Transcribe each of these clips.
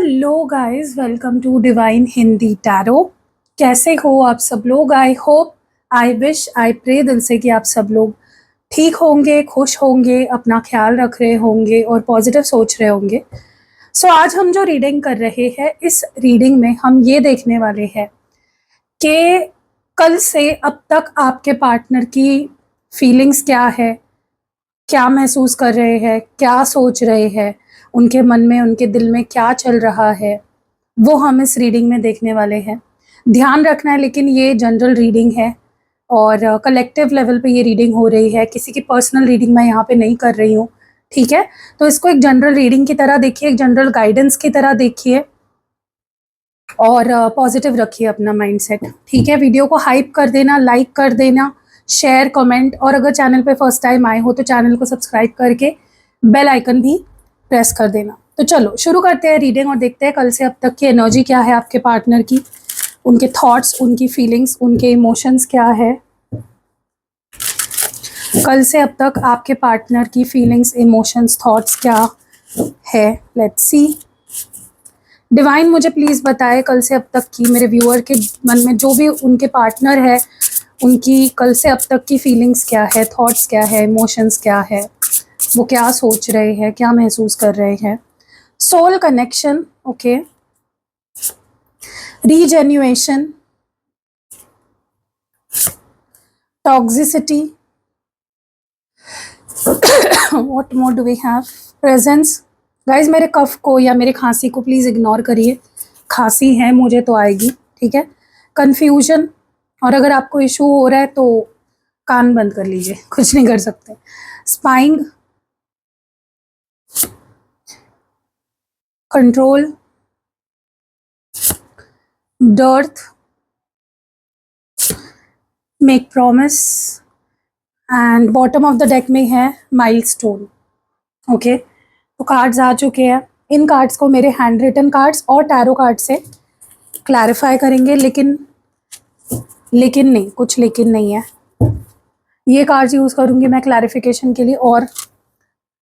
Hello guys, welcome to Divine Hindi Tarot. कैसे हो आप सब लोग? I hope, I wish, I pray दिल से कि आप सब लोग ठीक होंगे, खुश होंगे, अपना ख्याल रख रहे होंगे और पॉजिटिव सोच रहे होंगे। सो आज हम जो रीडिंग कर रहे हैं, इस रीडिंग में हम ये देखने वाले हैं कि कल से अब तक आपके पार्टनर की फीलिंग्स क्या है, क्या महसूस कर रहे हैं, क्या सोच रहे हैं, उनके मन में, उनके दिल में क्या चल रहा है, वो हम इस रीडिंग में देखने वाले हैं। ध्यान रखना है, लेकिन ये जनरल रीडिंग है और कलेक्टिव लेवल पे ये रीडिंग हो रही है। किसी की पर्सनल रीडिंग मैं यहाँ पे नहीं कर रही हूँ, ठीक है? तो इसको एक जनरल रीडिंग की तरह देखिए, एक जनरल गाइडेंस की तरह देखिए और पॉजिटिव रखिए अपना माइंडसेट, ठीक है? वीडियो को हाइप कर देना, लाइक कर देना, शेयर, कमेंट, और अगर चैनल पे फर्स्ट टाइम आए हो तो चैनल को सब्सक्राइब करके बेल आइकन भी प्रेस कर देना। तो चलो शुरू करते हैं रीडिंग और देखते हैं कल से अब तक की एनर्जी क्या है आपके पार्टनर की, उनके थॉट्स, उनकी फीलिंग्स, उनके इमोशंस क्या है। कल से अब तक आपके पार्टनर की फीलिंग्स, इमोशंस, थॉट्स क्या है। Let's see. डिवाइन मुझे प्लीज़ बताए कल से अब तक की मेरे व्यूअर के मन में जो भी उनके पार्टनर है, उनकी कल से अब तक की फीलिंग्स क्या है, थॉट्स क्या है, इमोशंस क्या है, वो क्या सोच रहे हैं, क्या महसूस कर रहे हैं। Soul connection, okay, rejuvenation, toxicity, what more do we have, presence. Guys मेरे कफ को या मेरे खांसी को प्लीज़ इग्नोर करिए, खांसी है मुझे तो आएगी, ठीक है? कन्फ्यूजन, और अगर आपको इशू हो रहा है तो कान बंद कर लीजिए, कुछ नहीं कर सकते। Spying, control, dearth, make promise, and bottom of the deck में है माइलस्टोन। ओके, तो कार्ड्स आ चुके हैं। इन कार्ड्स को मेरे हैंड रिटन कार्ड्स और टैरो कार्ड से क्लैरिफाई करेंगे, लेकिन नहीं, कुछ लेकिन नहीं है। ये कार्ड्स यूज़ करूँगी मैं क्लैरिफिकेशन के लिए, और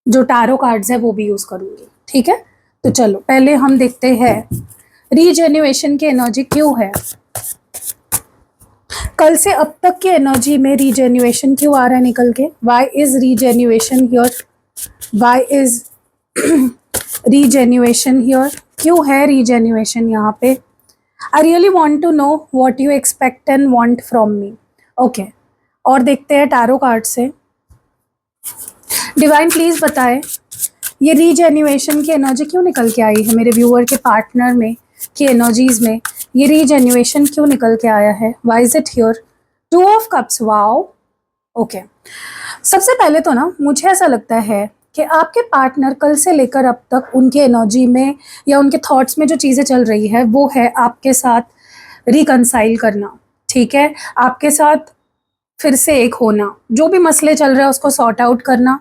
जो टैरो कार्ड्स है वो भी यूज़ करूँगी, ठीक है? तो चलो पहले हम देखते हैं रीजेन्युएशन की एनर्जी क्यों है। कल से अब तक की एनर्जी में रीजेन्युएशन क्यों आ रहा है निकल के? Why is rejuvenation here? Why is rejuvenation here? क्यों है रीजेन्युएशन यहाँ पे? I really want to know what you expect and want from me. Okay, और देखते हैं टैरो कार्ड से। डिवाइन प्लीज बताए ये रीजेन्युएशन की एनर्जी क्यों निकल के आई है मेरे व्यूअर के पार्टनर में की एनर्जीज में? ये रीजेन्युएशन क्यों निकल के आया है? Why is it here? Two of cups, wow. Okay, सबसे पहले तो ना मुझे ऐसा लगता है कि आपके पार्टनर कल से लेकर अब तक उनके एनर्जी में या उनके थॉट्स में जो चीज़ें चल रही है वो है आपके साथ रिकनसाइल करना, ठीक है? आपके साथ फिर से एक होना, जो भी मसले चल रहे हैं उसको सॉर्ट आउट करना,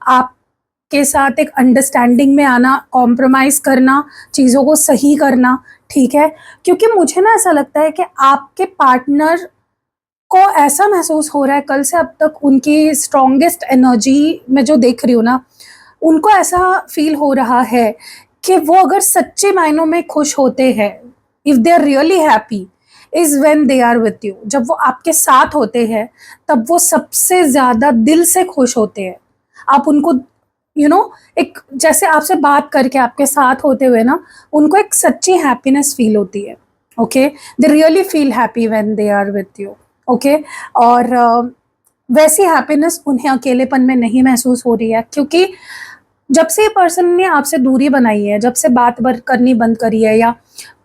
आपके साथ एक अंडरस्टैंडिंग में आना, कॉम्प्रोमाइज़ करना, चीज़ों को सही करना, ठीक है? क्योंकि मुझे ना ऐसा लगता है कि आपके पार्टनर को ऐसा महसूस हो रहा है कल से अब तक उनकी स्ट्रॉन्गेस्ट एनर्जी में जो देख रही हूँ ना, उनको ऐसा फील हो रहा है कि वो अगर सच्चे मायनों में खुश होते हैं, if they are really happy, is when they are with you. जब वो आपके साथ होते हैं तब वो सबसे ज़्यादा दिल से खुश होते हैं। आप उनको एक जैसे आपसे बात करके आपके साथ होते हुए ना, उनको एक सच्ची हैप्पीनेस फील होती है। Okay, they really feel happy when they are with you. Okay, और वैसी हैप्पीनेस उन्हें अकेलेपन में नहीं महसूस हो रही है, क्योंकि जब से ये पर्सन ने आपसे दूरी बनाई है, जब से बात करनी बंद करी है, या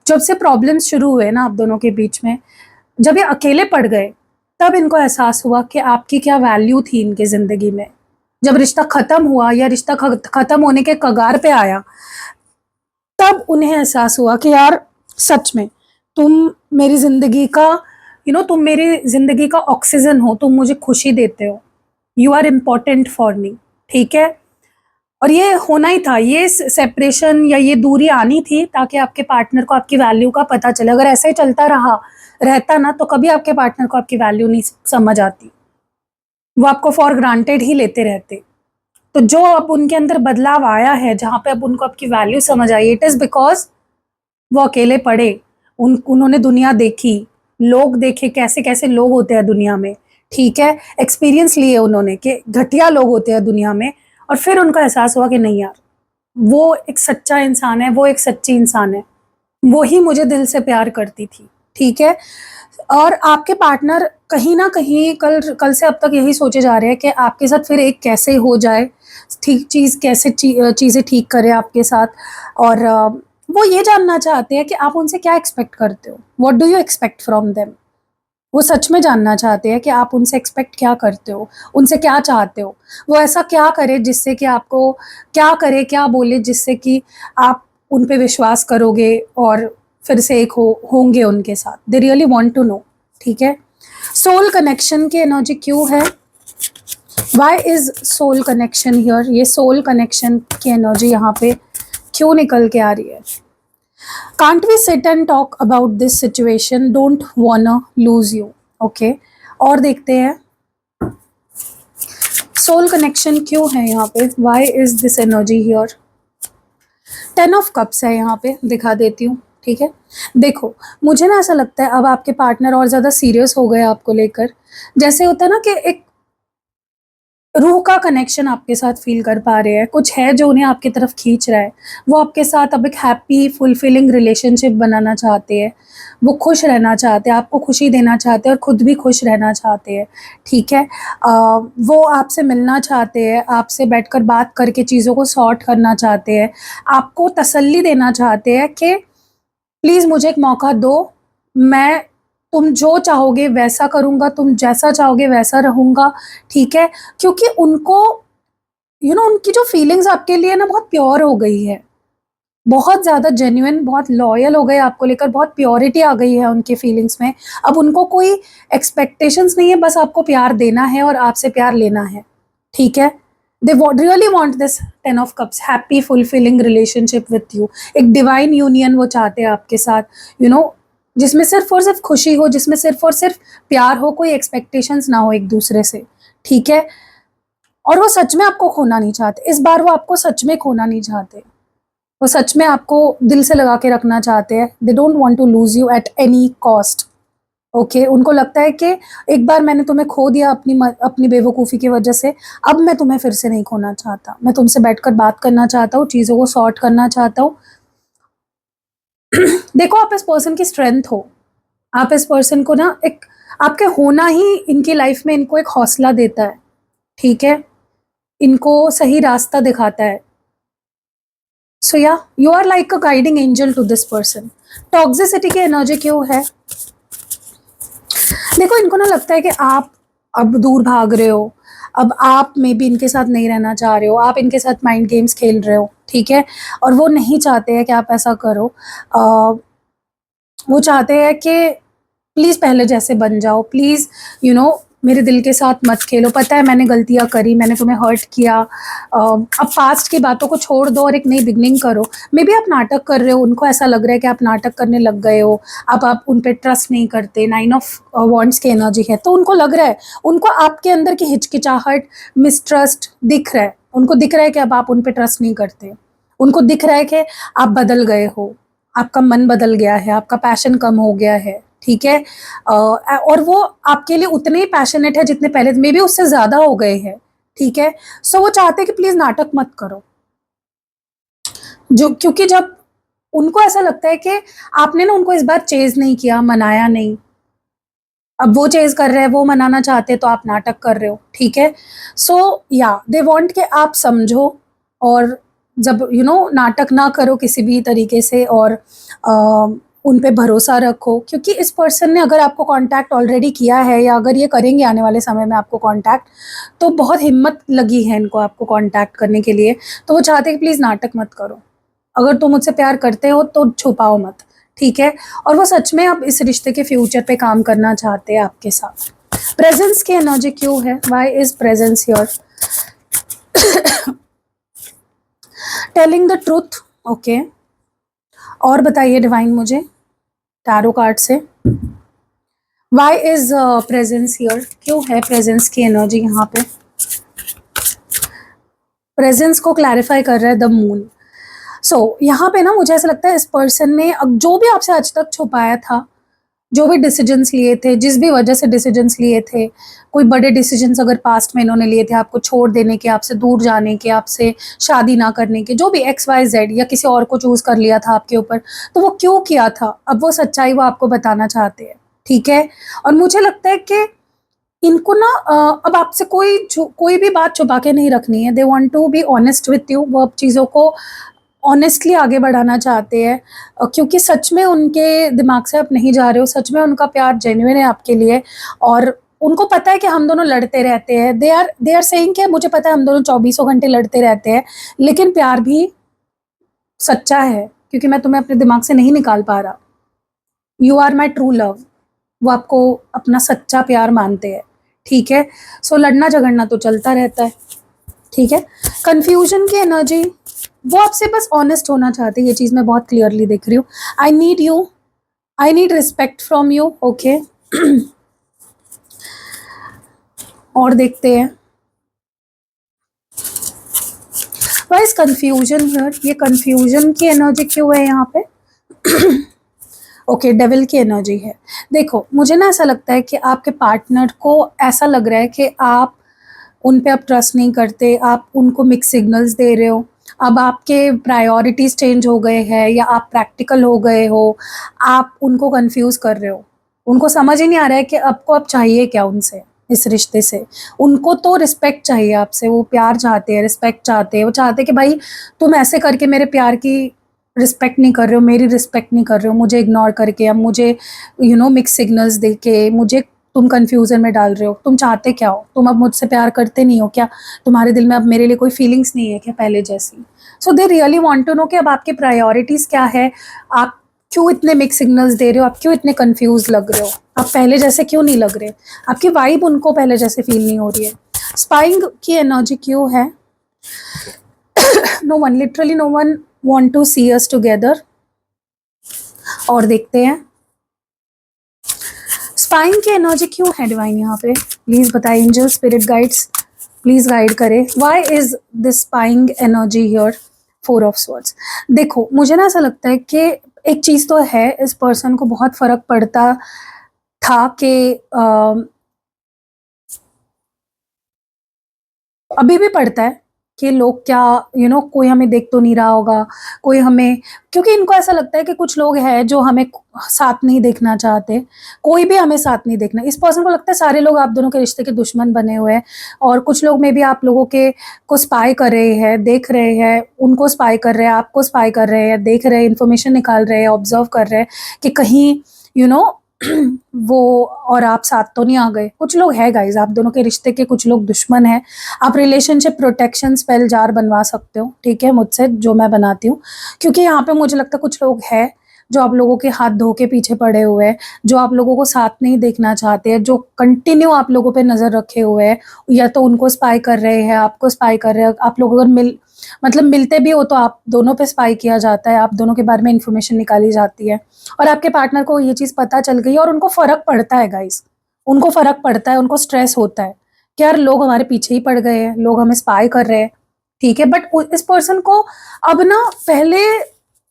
जब से प्रॉब्लम्स शुरू हुए ना आप दोनों के बीच में, जब ये अकेले पड़ गए तब इनको एहसास हुआ कि आपकी क्या वैल्यू थी इनकी ज़िंदगी में। जब रिश्ता ख़त्म हुआ या रिश्ता ख़त्म होने के कगार पे आया, तब उन्हें एहसास हुआ कि यार सच में तुम मेरी ज़िंदगी का तुम मेरी ज़िंदगी का ऑक्सीजन हो, तुम मुझे खुशी देते हो, you are important for me, ठीक है? और ये होना ही था, ये सेपरेशन या ये दूरी आनी थी ताकि आपके पार्टनर को आपकी वैल्यू का पता चले। अगर ऐसे ही चलता रहता ना, तो कभी आपके पार्टनर को आपकी वैल्यू नहीं समझ आती, वो आपको फॉर ग्रांटेड ही लेते रहते। तो जो अब उनके अंदर बदलाव आया है, जहाँ पे अब उनको आपकी वैल्यू समझ आई, इट इज़ बिकॉज वो अकेले पढ़े, उन्होंने दुनिया देखी, लोग देखे कैसे कैसे लोग होते हैं दुनिया में, ठीक है, एक्सपीरियंस लिए उन्होंने कि घटिया लोग होते हैं दुनिया में, और फिर उनका एहसास हुआ कि नहीं यार, वो एक सच्चा इंसान है, वो एक सच्ची इंसान है, वो ही मुझे दिल से प्यार करती थी, ठीक है। और आपके पार्टनर कहीं ना कहीं कल कल से अब तक यही सोचे जा रहे हैं कि आपके साथ फिर एक कैसे हो जाए, ठीक चीज़ कैसे चीज़ें ठीक करे आपके साथ, और वो ये जानना चाहते हैं कि आप उनसे क्या एक्सपेक्ट करते हो, what do you expect from them. वो सच में जानना चाहते हैं कि आप उनसे एक्सपेक्ट क्या करते हो, उनसे क्या चाहते हो, वो ऐसा क्या करे जिससे कि आपको, क्या करे क्या बोले जिससे कि आप उन पे विश्वास करोगे और फिर से एक होंगे उनके साथ। They really want to know, ठीक है। सोल कनेक्शन की एनर्जी क्यों है, why is soul connection here, ये सोल कनेक्शन की एनर्जी यहाँ पे क्यों निकल के आ रही है। Can't we sit and talk about this situation? Don't wanna lose you. Okay. और देखते हैं सोल कनेक्शन क्यों है यहाँ पे, Why is this energy here? 10 of cups है यहाँ पे, दिखा देती हूँ, ठीक है। देखो, मुझे ना ऐसा लगता है अब आपके पार्टनर और ज़्यादा सीरियस हो गए आपको लेकर, जैसे होता है ना कि एक रूह का कनेक्शन आपके साथ फील कर पा रहे हैं, कुछ है जो उन्हें आपकी तरफ खींच रहा है, वो आपके साथ अब एक हैप्पी फुलफिलिंग रिलेशनशिप बनाना चाहते हैं, वो खुश रहना चाहते हैं, आपको खुशी देना चाहते हैं और खुद भी खुश रहना चाहते हैं, ठीक है। वो आपसे मिलना चाहते हैं, आपसे बैठकर बात करके चीज़ों को सॉर्ट करना चाहते हैं, आपको तसल्ली देना चाहते हैं कि प्लीज़ मुझे एक मौका दो, मैं तुम जो चाहोगे वैसा करूँगा, तुम जैसा चाहोगे वैसा रहूँगा, ठीक है। क्योंकि उनको उनकी जो फीलिंग्स आपके लिए ना बहुत प्योर हो गई है, बहुत ज़्यादा जेन्युइन, बहुत लॉयल हो गए आपको लेकर, बहुत प्योरिटी आ गई है उनकी फीलिंग्स में। अब उनको कोई एक्सपेक्टेशंस नहीं है, बस आपको प्यार देना है और आपसे प्यार लेना है, ठीक है। They really want this 10 of cups, happy fulfilling relationship with you, एक डिवाइन यूनियन वो चाहते हैं आपके साथ, जिसमें सिर्फ और सिर्फ खुशी हो, जिसमें सिर्फ और सिर्फ प्यार हो, कोई एक्सपेक्टेशंस ना हो एक दूसरे से, ठीक है। और वो सच में आपको खोना नहीं चाहते, इस बार वो आपको सच में खोना नहीं चाहते, वो सच में आपको दिल से लगा के रखना चाहते हैं। They don't want to lose you at any cost, okay. उनको लगता है कि एक बार मैंने तुम्हें खो दिया अपनी बेवकूफ़ी की वजह से, अब मैं तुम्हें फिर से नहीं खोना चाहता, मैं तुमसे बैठकर बात करना चाहता हूँ, चीज़ों को सॉर्ट करना चाहता हूँ। देखो, आप इस पर्सन की स्ट्रेंथ हो, आप इस पर्सन को ना एक, आपके होना ही इनकी लाइफ में इनको एक हौसला देता है, ठीक है, इनको सही रास्ता दिखाता है। So yeah you are like a guiding angel to this person. Toxicity की एनर्जी क्यों है, देखो इनको ना लगता है कि आप अब दूर भाग रहे हो, अब आप मे बी इनके साथ नहीं रहना चाह रहे हो, आप इनके साथ माइंड गेम्स खेल रहे हो, ठीक है। और वो नहीं चाहते हैं कि आप ऐसा करो, वो चाहते हैं कि प्लीज़ पहले जैसे बन जाओ, प्लीज़ मेरे दिल के साथ मत खेलो, पता है मैंने गलतियाँ करी, मैंने तुम्हें हर्ट किया, अब पास्ट की बातों को छोड़ दो और एक नई बिगनिंग करो। मे बी आप नाटक कर रहे हो, उनको ऐसा लग रहा है कि आप नाटक करने लग गए हो, अब आप उन पर ट्रस्ट नहीं करते, 9 ऑफ वॉन्ड्स की एनर्जी है, तो उनको लग रहा है, उनको आपके अंदर की हिचकिचाहट, मिसट्रस्ट दिख रहा है, उनको दिख रहा है कि अब आप उन पर ट्रस्ट नहीं करते, उनको दिख रहा है कि आप बदल गए हो, आपका मन बदल गया है, आपका पैशन कम हो गया है, ठीक है। और वो आपके लिए उतने ही पैशनेट है जितने पहले, मे बी उससे ज़्यादा हो गए हैं, ठीक है। सो वो चाहते हैं कि प्लीज़ नाटक मत करो, क्योंकि जब उनको ऐसा लगता है कि आपने ना उनको इस बार चेज़ नहीं किया, मनाया नहीं, अब वो चेज़ कर रहे हैं, वो मनाना चाहते हैं, तो आप नाटक कर रहे हो, ठीक है। सो या दे वांट कि आप समझो, और जब नाटक ना करो किसी भी तरीके से, और उन पे भरोसा रखो, क्योंकि इस पर्सन ने अगर आपको कांटेक्ट ऑलरेडी किया है, या अगर ये करेंगे आने वाले समय में आपको कांटेक्ट, तो बहुत हिम्मत लगी है इनको आपको कांटेक्ट करने के लिए, तो वो चाहते हैं कि प्लीज़ नाटक मत करो, अगर तुम मुझसे प्यार करते हो तो छुपाओ मत, ठीक है। और वो सच में अब इस रिश्ते के फ्यूचर पे काम करना चाहते हैं आपके साथ। प्रेजेंस की एनर्जी क्यों है, why is presence here, telling the truth, okay. और बताइए डिवाइन मुझे टैरो कार्ड से, वाई इज प्रेजेंस हियर, क्यों है प्रेजेंस की एनर्जी यहाँ पे। प्रेजेंस को क्लैरिफाई कर रहा है द मून। यहाँ पे ना मुझे ऐसा लगता है इस पर्सन ने अब जो भी आपसे आज तक छुपाया था, जो भी डिसीजंस लिए थे, जिस भी वजह से डिसीजंस लिए थे, कोई बड़े डिसीजंस अगर पास्ट में इन्होंने लिए थे, आपको छोड़ देने के, आपसे दूर जाने के, आपसे शादी ना करने के, जो भी एक्स वाई जेड, या किसी और को चूज कर लिया था आपके ऊपर, तो वो क्यों किया था, अब वो सच्चाई वो आपको बताना चाहते हैं, ठीक है। और मुझे लगता है कि इनको ना अब आपसे कोई भी बात छुपा के नहीं रखनी है। They want to be honest with you. वो अब चीज़ों को ऑनेस्टली आगे बढ़ाना चाहते हैं, क्योंकि सच में उनके दिमाग से आप नहीं जा रहे हो, सच में उनका प्यार जेन्युइन है आपके लिए, और उनको पता है कि हम दोनों लड़ते रहते हैं। दे आर सेइंग कि मुझे पता है हम दोनों 24 घंटे लड़ते रहते हैं, लेकिन प्यार भी सच्चा है, क्योंकि मैं तुम्हें अपने दिमाग से नहीं निकाल पा रहा। You are my true love. वो आपको अपना सच्चा प्यार मानते हैं, ठीक है। सो लड़ना झगड़ना तो चलता रहता है, ठीक है। कन्फ्यूजन की एनर्जी, वो आपसे बस ऑनेस्ट होना चाहते हैं, ये चीज़ मैं बहुत क्लियरली देख रही हूँ। I need you, I need respect from you, okay. और देखते हैं वाइज कन्फ्यूजन हियर। ये कन्फ्यूजन की एनर्जी क्यों है यहाँ पे? ओके, डेविल की एनर्जी है। देखो, मुझे ना ऐसा लगता है कि आपके पार्टनर को ऐसा लग रहा है कि आप उन पे अब ट्रस्ट नहीं करते, आप उनको मिक्स सिग्नल्स दे रहे हो। अब आपके प्रायोरिटीज़ चेंज हो गए हैं, या आप प्रैक्टिकल हो गए हो, आप उनको कंफ्यूज कर रहे हो। उनको समझ ही नहीं आ रहा है कि आपको अब चाहिए क्या उनसे, इस रिश्ते से। उनको तो रिस्पेक्ट चाहिए आपसे, वो प्यार चाहते हैं, रिस्पेक्ट चाहते हैं। वो चाहते हैं कि भाई तुम ऐसे करके मेरे प्यार की रिस्पेक्ट नहीं कर रहे हो, मेरी रिस्पेक्ट नहीं कर रहे हो, मुझे इग्नोर करके, या मुझे मिक्स सिग्नल्स दे के मुझे तुम कंफ्यूजन में डाल रहे हो। तुम चाहते क्या हो? तुम अब मुझसे प्यार करते नहीं हो क्या? तुम्हारे दिल में अब मेरे लिए कोई फीलिंग्स नहीं है क्या पहले जैसी? So they really want to know कि अब आपके प्रायोरिटीज़ क्या है, आप क्यों इतने मिक्स सिग्नल्स दे रहे हो, आप क्यों इतने कंफ्यूज लग रहे हो, आप पहले जैसे क्यों नहीं लग रहे, आपकी वाइब उनको पहले जैसे फील नहीं हो रही है। स्पाइंग की एनर्जी क्यों है? No one, literally no one want to see us together. और देखते हैं स्पाइंग की एनर्जी क्यों है डिवाइन यहाँ पे, प्लीज बताइए। Angel spirit guides please guide करें, why is this spying energy here? 4 of swords. देखो, मुझे ना ऐसा लगता है कि एक चीज तो है, इस पर्सन को बहुत फर्क पड़ता था कि अभी भी पड़ता है कि लोग क्या कोई हमें देख तो नहीं रहा होगा, कोई हमें, क्योंकि इनको ऐसा लगता है कि कुछ लोग हैं जो हमें साथ नहीं देखना चाहते, कोई भी हमें साथ नहीं देखना। इस पर्सन को लगता है सारे लोग आप दोनों के रिश्ते के दुश्मन बने हुए हैं, और कुछ लोग में भी आप लोगों के को स्पाई कर रहे हैं, देख रहे हैं, उनको स्पाई कर रहे हैं, आपको स्पाई कर रहे हैं, देख रहे हैं, इन्फॉर्मेशन निकाल रहे हैं, ऑब्जर्व कर रहे हैं कि कहीं यू नो वो और आप साथ तो नहीं आ गए। कुछ लोग हैं गाइज, आप दोनों के रिश्ते के कुछ लोग दुश्मन हैं। आप रिलेशनशिप प्रोटेक्शन स्पेल जार बनवा सकते हो, ठीक है, मुझसे, जो मैं बनाती हूँ, क्योंकि यहाँ पे मुझे लगता है कुछ लोग हैं जो आप लोगों के हाथ धो के पीछे पड़े हुए हैं, जो आप लोगों को साथ नहीं देखना चाहते हैं, जो कंटिन्यू आप लोगों पे नज़र रखे हुए हैं, या तो उनको स्पाई कर रहे हैं, आपको स्पाई कर रहे हैं। आप लोग अगर मिलते भी हो तो आप दोनों पे स्पाई किया जाता है, आप दोनों के बारे में इंफॉर्मेशन निकाली जाती है, और आपके पार्टनर को ये चीज़ पता चल गई, और उनको फ़र्क पड़ता है गाइस, उनको फ़र्क पड़ता है, उनको स्ट्रेस होता है कि यार लोग हमारे पीछे ही पड़ गए हैं, लोग हमें स्पाई कर रहे हैं, ठीक है। बट इस पर्सन को अब ना, पहले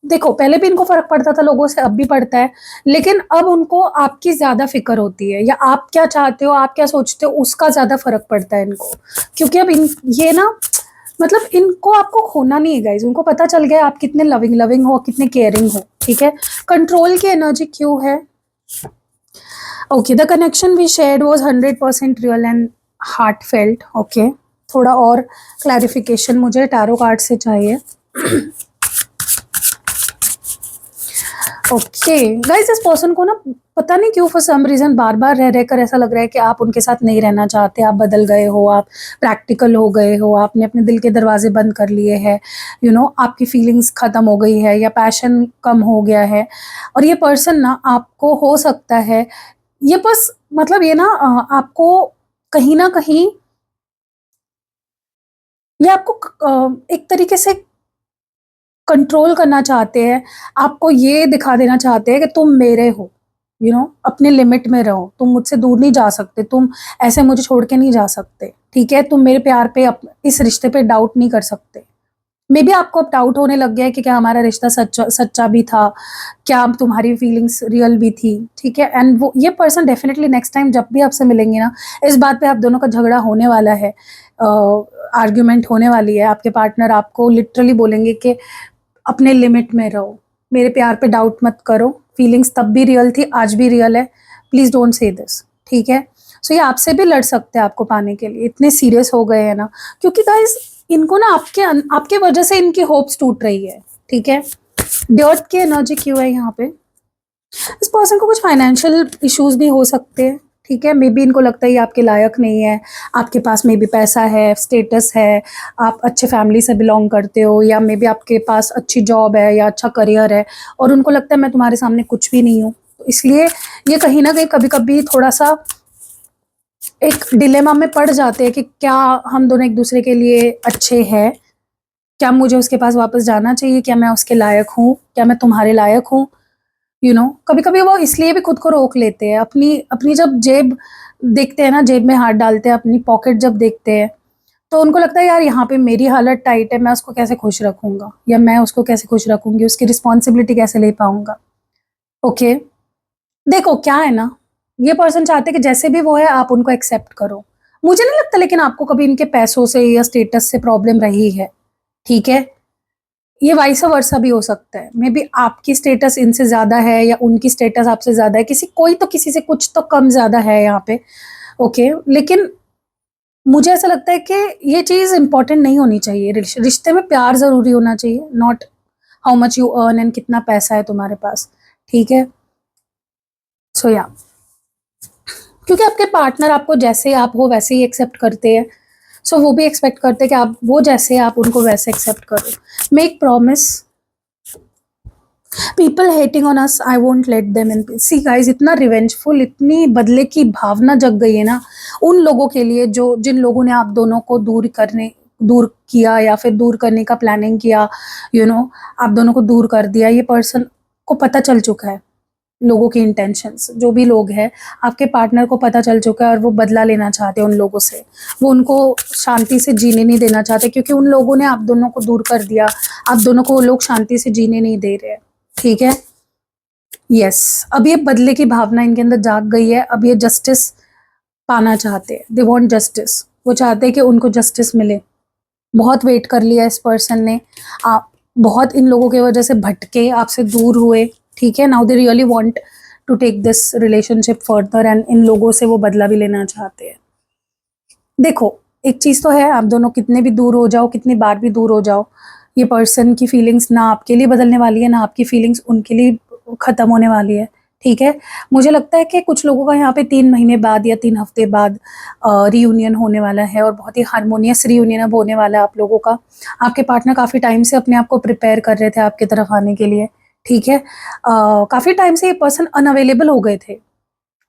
देखो, पहले भी इनको फ़र्क पड़ता था लोगों से, अब भी पड़ता है, लेकिन अब उनको आपकी ज़्यादा फ़िक्र होती है, या आप क्या चाहते हो, आप क्या सोचते हो, उसका ज़्यादा फ़र्क पड़ता है इनको, क्योंकि अब ये ना, मतलब इनको आपको खोना नहीं है गाइज, उनको पता चल गया आप कितने लविंग हो, कितने केयरिंग हो, ठीक है। कंट्रोल की एनर्जी क्यों है? Okay, the connection we shared was 100% real and heartfelt. Okay, थोड़ा और क्लैरिफिकेशन मुझे टैरो कार्ड से चाहिए। ओके गाइज, इस पर्सन को ना पता नहीं क्यों फॉर सम रीजन बार बार रह रहकर ऐसा लग रहा है कि आप उनके साथ नहीं रहना चाहते, आप बदल गए हो, आप प्रैक्टिकल हो गए हो, आपने अपने दिल के दरवाजे बंद कर लिए हैं, आपकी फीलिंग्स ख़त्म हो गई है, या पैशन कम हो गया है। और ये पर्सन ना आपको, हो सकता है ये बस, मतलब ये ना आपको कहीं ना कहीं, ये आपको एक तरीके से कंट्रोल करना चाहते हैं, आपको ये दिखा देना चाहते हैं कि तुम मेरे हो, अपने लिमिट में रहो, तुम मुझसे दूर नहीं जा सकते, तुम ऐसे मुझे छोड़ के नहीं जा सकते, ठीक है, तुम मेरे प्यार पे इस रिश्ते पे डाउट नहीं कर सकते, मे बी आपको अब डाउट होने लग गया है कि क्या हमारा रिश्ता सच्चा सच्चा भी था, क्या तुम्हारी फीलिंग्स रियल भी थी, ठीक है। एंड वो ये पर्सन डेफिनेटली नेक्स्ट टाइम जब भी आपसे मिलेंगे ना, इस बात पे आप दोनों का झगड़ा होने वाला है, आर्ग्यूमेंट होने वाली है। आपके पार्टनर आपको लिटरली बोलेंगे कि अपने लिमिट में रहो, मेरे प्यार पे डाउट मत करो, फीलिंग्स तब भी रियल थी, आज भी रियल है, प्लीज डोंट से दिस, ठीक है। सो ये आपसे भी लड़ सकते हैं आपको पाने के लिए, इतने सीरियस हो गए हैं ना, क्योंकि गाइस इनको ना आपके वजह से इनकी होप्स टूट रही है, ठीक है। डर्ट की एनर्जी क्यों है यहाँ पे? इस पर्सन को कुछ फाइनेंशियल इश्यूज भी हो सकते हैं, ठीक है। मे बी इनको लगता है ये आपके लायक नहीं है, आपके पास मे बी पैसा है, स्टेटस है, आप अच्छे फैमिली से बिलोंग करते हो, या मे बी आपके पास अच्छी जॉब है या अच्छा करियर है, और उनको लगता है मैं तुम्हारे सामने कुछ भी नहीं हूँ, तो इसलिए ये कहीं ना कहीं कभी कभी थोड़ा सा एक डिलेमा में पड़ जाते हैं कि क्या हम दोनों एक दूसरे के लिए अच्छे हैं, क्या मुझे उसके पास वापस जाना चाहिए, क्या मैं उसके लायक हूँ, क्या मैं तुम्हारे लायक हूँ, कभी कभी वो इसलिए भी खुद को रोक लेते हैं, अपनी अपनी जब जेब देखते हैं ना, जेब में हाथ डालते हैं, अपनी पॉकेट जब देखते हैं, तो उनको लगता है यार यहाँ पे मेरी हालत टाइट है, मैं उसको कैसे खुश रखूंगा, या मैं उसको कैसे खुश रखूंगी, उसकी रिस्पॉन्सिबिलिटी कैसे ले पाऊंगा। ओके, देखो क्या है ना, ये पर्सन चाहते हैं कि जैसे भी वो है आप उनको एक्सेप्ट करो। मुझे नहीं लगता लेकिन आपको कभी इनके पैसों से या स्टेटस से प्रॉब्लम रही है, ठीक है। ये वाइस वर्सा भी हो सकता है, मे बी आपकी स्टेटस इनसे ज्यादा है या उनकी स्टेटस आपसे ज्यादा है, कोई तो किसी से कुछ तो कम ज्यादा है यहाँ पे। ओके, लेकिन मुझे ऐसा लगता है कि ये चीज इंपॉर्टेंट नहीं होनी चाहिए। रिश्ते में प्यार जरूरी होना चाहिए, not how much you earn and कितना पैसा है तुम्हारे पास, ठीक है। सो या क्योंकि आपके पार्टनर आपको जैसे आप हो वैसे ही एक्सेप्ट करते हैं, सो वो भी एक्सपेक्ट करते हैं कि आप वो जैसे आप उनको वैसे एक्सेप्ट करो। Make promise, people hating on us, I won't let them in peace. See guys, इतना रिवेंजफुल, इतनी बदले की भावना जग गई है ना उन लोगों के लिए जो जिन लोगों ने आप दोनों को दूर किया या फिर दूर करने का प्लानिंग किया, आप दोनों को दूर कर दिया। ये पर्सन को पता चल चुका है लोगों की इंटेंशंस, जो भी लोग हैं आपके पार्टनर को पता चल चुका है, और वो बदला लेना चाहते हैं उन लोगों से। वो उनको शांति से जीने नहीं देना चाहते, क्योंकि उन लोगों ने आप दोनों को दूर कर दिया, आप दोनों को वो लोग शांति से जीने नहीं दे रहे हैं, ठीक है। यस, अब ये बदले की भावना इनके अंदर जाग गई है, अब ये जस्टिस पाना चाहते हैं, दे वांट जस्टिस। वो चाहते हैं कि उनको जस्टिस मिले। बहुत वेट कर लिया इस पर्सन ने, आप बहुत इन लोगों की वजह से भटके, आपसे दूर हुए, ठीक है। Now they really want to take this relationship further, and इन लोगों से वो बदला भी लेना चाहते हैं। देखो, एक चीज तो है, आप दोनों कितने भी दूर हो जाओ, कितनी बार भी दूर हो जाओ, ये पर्सन की फीलिंग्स ना आपके लिए बदलने वाली है, ना आपकी फीलिंग्स उनके लिए खत्म होने वाली है, ठीक है। मुझे लगता है कि कुछ लोगों का यहाँ पे 3 महीने बाद या 3 हफ्ते बाद रियूनियन होने वाला है, और बहुत ही हारमोनियस रियूनियन अब होने वाला है आप लोगों का। आपके पार्टनर काफ़ी टाइम से अपने आप को प्रिपेयर कर रहे थे आपकी तरफ आने के लिए, ठीक है। काफ़ी टाइम से ये पर्सन अनअवेलेबल हो गए थे।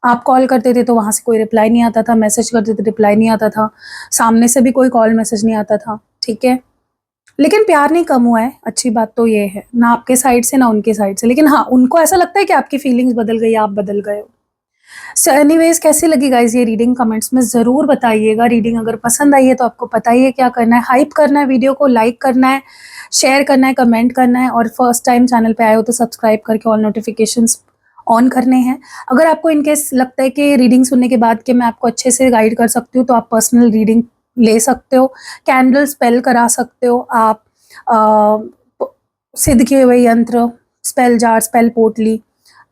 आप कॉल करते थे तो वहाँ से कोई रिप्लाई नहीं आता था, मैसेज करते थे रिप्लाई नहीं आता था, सामने से भी कोई कॉल मैसेज नहीं आता था, ठीक है। लेकिन प्यार नहीं कम हुआ है, अच्छी बात तो ये है, ना आपके साइड से ना उनके साइड से। लेकिन हाँ, उनको ऐसा लगता है कि आपकी फीलिंग्स बदल गई, आप बदल गए हो। सो एनीवेज, कैसी लगी गाइज ये रीडिंग, कमेंट्स में ज़रूर बताइएगा। रीडिंग अगर पसंद आई है तो आपको पता ही है क्या करना है, हाइप करना है, वीडियो को लाइक करना है, शेयर करना है, कमेंट करना है, और फर्स्ट टाइम चैनल पे आए हो तो सब्सक्राइब करके ऑल नोटिफिकेशंस ऑन करने हैं। अगर आपको इनकेस लगता है कि रीडिंग सुनने के बाद कि मैं आपको अच्छे से गाइड कर सकती हूँ, तो आप पर्सनल रीडिंग ले सकते हो, कैंडल स्पेल करा सकते हो आप, सिद्ध किए हुए यंत्र, स्पेल जार, स्पेल पोटली,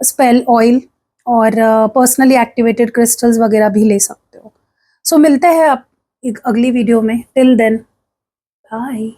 स्पेल ऑयल, और पर्सनली एक्टिवेटेड क्रिस्टल्स वगैरह भी ले सकते हो। सो मिलते हैं आप एक अगली वीडियो में, टिल देन बाय।